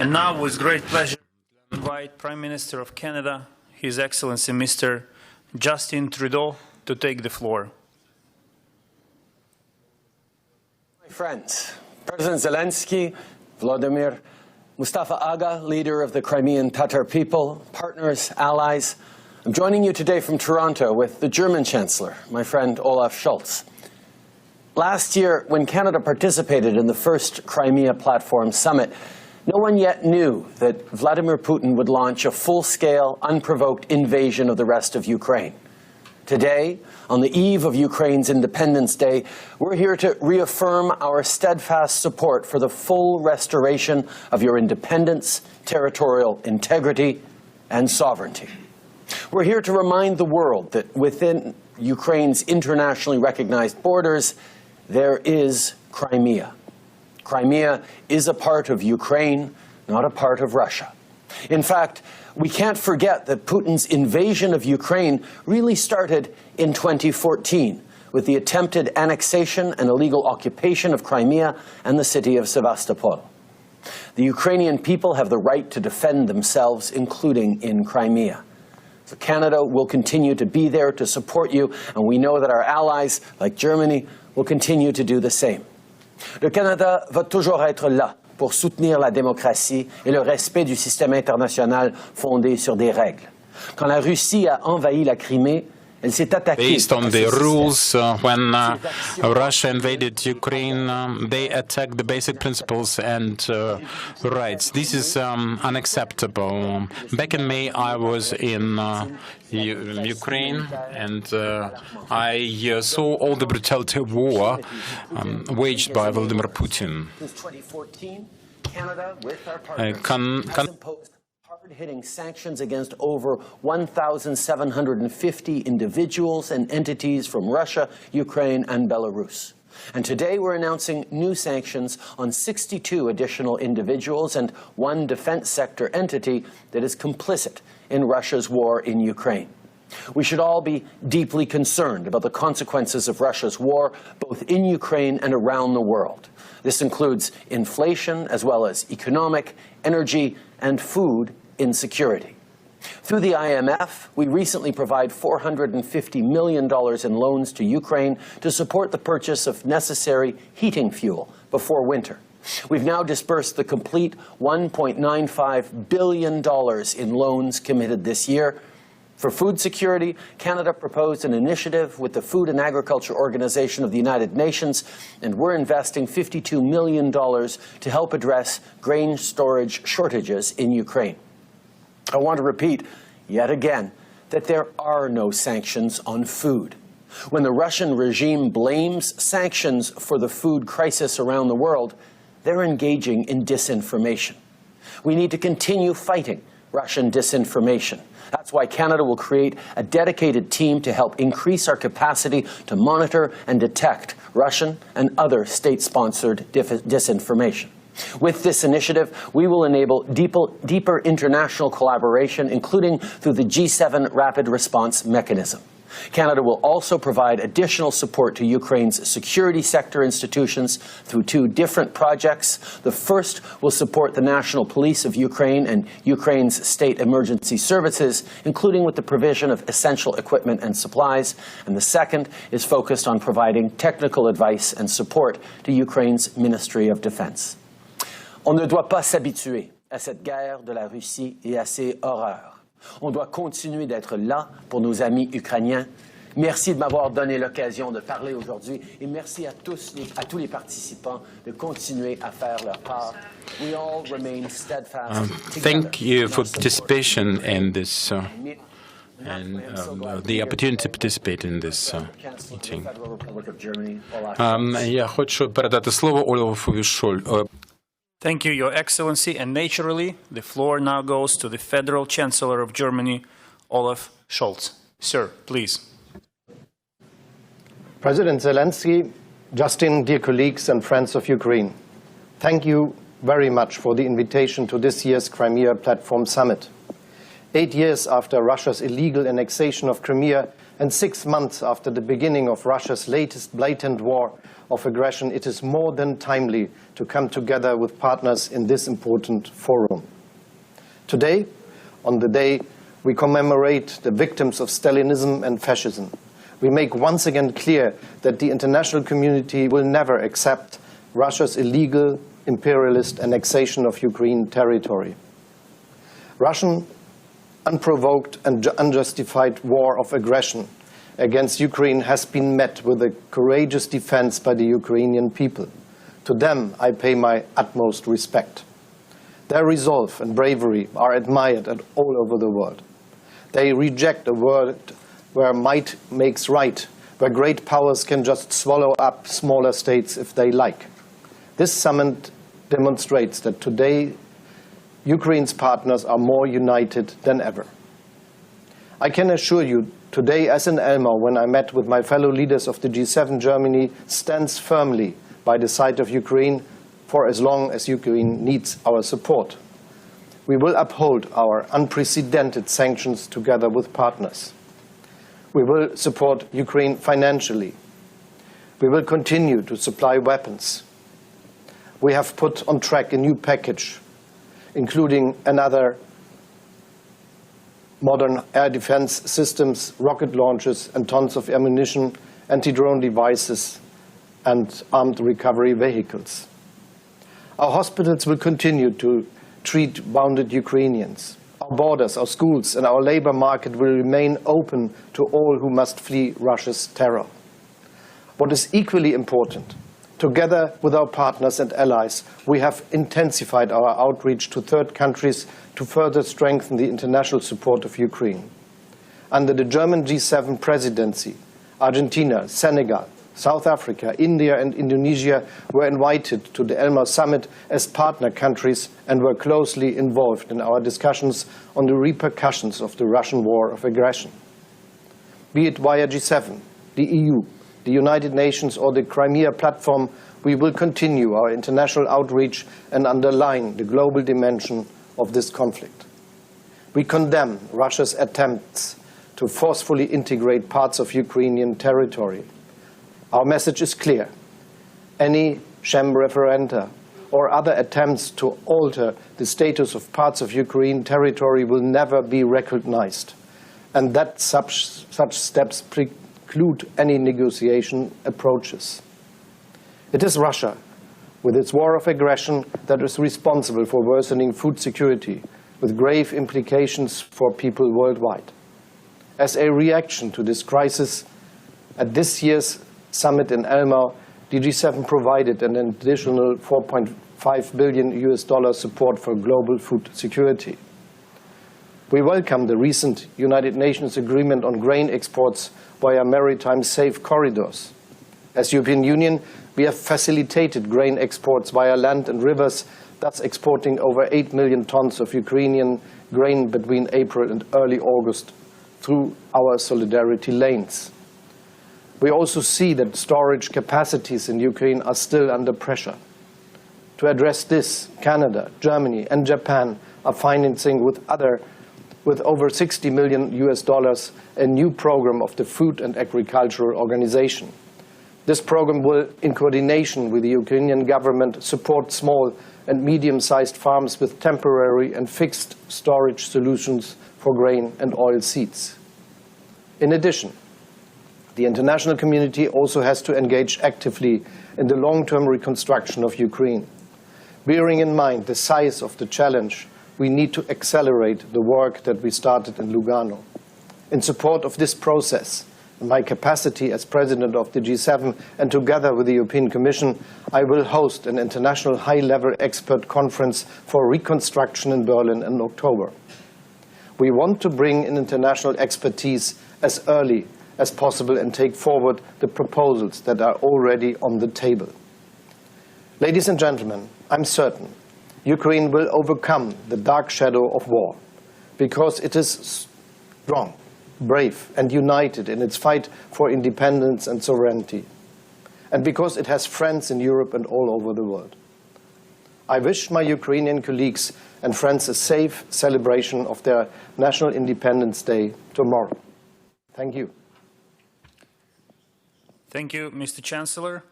And now, with great pleasure, I invite Prime Minister of Canada, His Excellency Mr. Justin Trudeau, to take the floor. My friends, President Zelensky, Vladimir, Mustafa Aga, leader of the Crimean Tatar people, partners, allies, I'm joining you today from Toronto with the German Chancellor, my friend Olaf Scholz. Last year, when Canada participated in the first Crimea Platform Summit, no one yet knew that Vladimir Putin would launch a full-scale, unprovoked invasion of the rest of Ukraine. Today, on the eve of Ukraine's Independence Day, we're here to reaffirm our steadfast support for the full restoration of your independence, territorial integrity, and sovereignty. We're here to remind the world that within Ukraine's internationally recognized borders, there is Crimea. Crimea is a part of Ukraine, not a part of Russia. In fact, we can't forget that Putin's invasion of Ukraine really started in 2014 with the attempted annexation and illegal occupation of Crimea and the city of Sevastopol. The Ukrainian people have the right to defend themselves, including in Crimea. So Canada will continue to be there to support you, and we know that our allies, like Germany, will continue to do the same. Le Canada va toujours être là pour soutenir la démocratie et le respect du système international fondé sur des règles. Quand la Russie a envahi la Crimée, elle s'est attaquée based on the rules. When Russia invaded Ukraine, they attacked the basic principles and rights. This is unacceptable. Back in May, I was in Ukraine, and I saw all the brutality of war waged by Vladimir Putin. Since 2014, Canada, with our partners, has imposed hard-hitting sanctions against over 1,750 individuals and entities from Russia, Ukraine, and Belarus. And today we're announcing new sanctions on 62 additional individuals and one defense sector entity that is complicit in Russia's war in Ukraine. We should all be deeply concerned about the consequences of Russia's war, both in Ukraine and around the world. This includes inflation, as well as economic, energy, and food insecurity. Through the IMF, we recently provide $450 million in loans to Ukraine to support the purchase of necessary heating fuel before winter. We've now disbursed the complete $1.95 billion in loans committed this year. For food security, Canada proposed an initiative with the Food and Agriculture Organization of the United Nations, and we're investing $52 million to help address grain storage shortages in Ukraine. I want to repeat, yet again, that there are no sanctions on food. When the Russian regime blames sanctions for the food crisis around the world, they're engaging in disinformation. We need to continue fighting Russian disinformation. That's why Canada will create a dedicated team to help increase our capacity to monitor and detect Russian and other state-sponsored disinformation. With this initiative, we will enable deeper international collaboration, including through the G7 Rapid Response Mechanism. Canada will also provide additional support to Ukraine's security sector institutions through two different projects. The first will support the National Police of Ukraine and Ukraine's state emergency services, including with the provision of essential equipment and supplies. And the second is focused on providing technical advice and support to Ukraine's Ministry of Defense. On ne doit pas s'habituer à cette guerre de la Russie et à ses horreurs. On doit continuer d'être là pour nos amis ukrainiens. Merci de m'avoir donné l'occasion de parler aujourd'hui et merci à tous les participants de continuer à faire leur part. We all remain steadfast. Thank you for participation in this and the opportunity to participate in this meeting. Я хочу передати слово Олафу Шольцу. Thank you, Your Excellency, and naturally, the floor now goes to the Federal Chancellor of Germany, Olaf Scholz. Sir, please. President Zelensky, Justin, dear colleagues and friends of Ukraine, thank you very much for the invitation to this year's Crimea Platform Summit. 8 years after Russia's illegal annexation of Crimea, And 6 months after the beginning of Russia's latest blatant war of aggression, it is more than timely to come together with partners in this important forum. Today, on the day we commemorate the victims of Stalinism and fascism, we make once again clear that the international community will never accept Russia's illegal, imperialist annexation of Ukraine territory. Russian unprovoked and unjustified war of aggression against Ukraine has been met with a courageous defense by the Ukrainian people. To them, I pay my utmost respect. Their resolve and bravery are admired all over the world. They reject a world where might makes right, where great powers can just swallow up smaller states if they like. This summit demonstrates that today Ukraine's partners are more united than ever. I can assure you, today as in Elmau, when I met with my fellow leaders of the G7, Germany stands firmly by the side of Ukraine for as long as Ukraine needs our support. We will uphold our unprecedented sanctions together with partners. We will support Ukraine financially. We will continue to supply weapons. We have put on track a new package, including another modern air defense systems, rocket launchers, and tons of ammunition, anti-drone devices, and armed recovery vehicles. Our hospitals will continue to treat wounded Ukrainians. Our borders, our schools, and our labor market will remain open to all who must flee Russia's terror. What is equally important, together with our partners and allies, we have intensified our outreach to third countries to further strengthen the international support of Ukraine. Under the German G7 presidency, Argentina, Senegal, South Africa, India and Indonesia were invited to the Elmau summit as partner countries and were closely involved in our discussions on the repercussions of the Russian war of aggression. Be it via G7, the EU, the United Nations or the Crimea platform, we will continue our international outreach and underline the global dimension of this conflict. We condemn Russia's attempts to forcefully integrate parts of Ukrainian territory. Our message is clear. Any sham referenda or other attempts to alter the status of parts of Ukraine territory will never be recognized, and that such steps preclude any negotiation approaches. It is Russia, with its war of aggression, that is responsible for worsening food security, with grave implications for people worldwide. As a reaction to this crisis, at this year's summit in Elmau, the G7 provided an additional $4.5 billion support for global food security. We welcome the recent United Nations agreement on grain exports via maritime safe corridors. As European Union, we have facilitated grain exports via land and rivers, thus exporting over 8 million tons of Ukrainian grain between April and early August through our solidarity lanes. We also see that storage capacities in Ukraine are still under pressure. To address this, Canada, Germany, and Japan are financing with over $60 million a new program of the Food and Agricultural Organization. This program will, in coordination with the Ukrainian government, support small and medium-sized farms with temporary and fixed storage solutions for grain and oil seeds. In addition, the international community also has to engage actively in the long-term reconstruction of Ukraine. Bearing in mind the size of the challenge, we need to accelerate the work that we started in Lugano. In support of this process, in my capacity as president of the G7 and together with the European Commission, I will host an international high-level expert conference for reconstruction in Berlin in October. We want to bring in international expertise as early as possible and take forward the proposals that are already on the table. Ladies and gentlemen, I'm certain Ukraine will overcome the dark shadow of war because it is strong, brave, and united in its fight for independence and sovereignty, and because it has friends in Europe and all over the world. I wish my Ukrainian colleagues and friends a safe celebration of their National Independence Day tomorrow. Thank you. Thank you, Mr. Chancellor.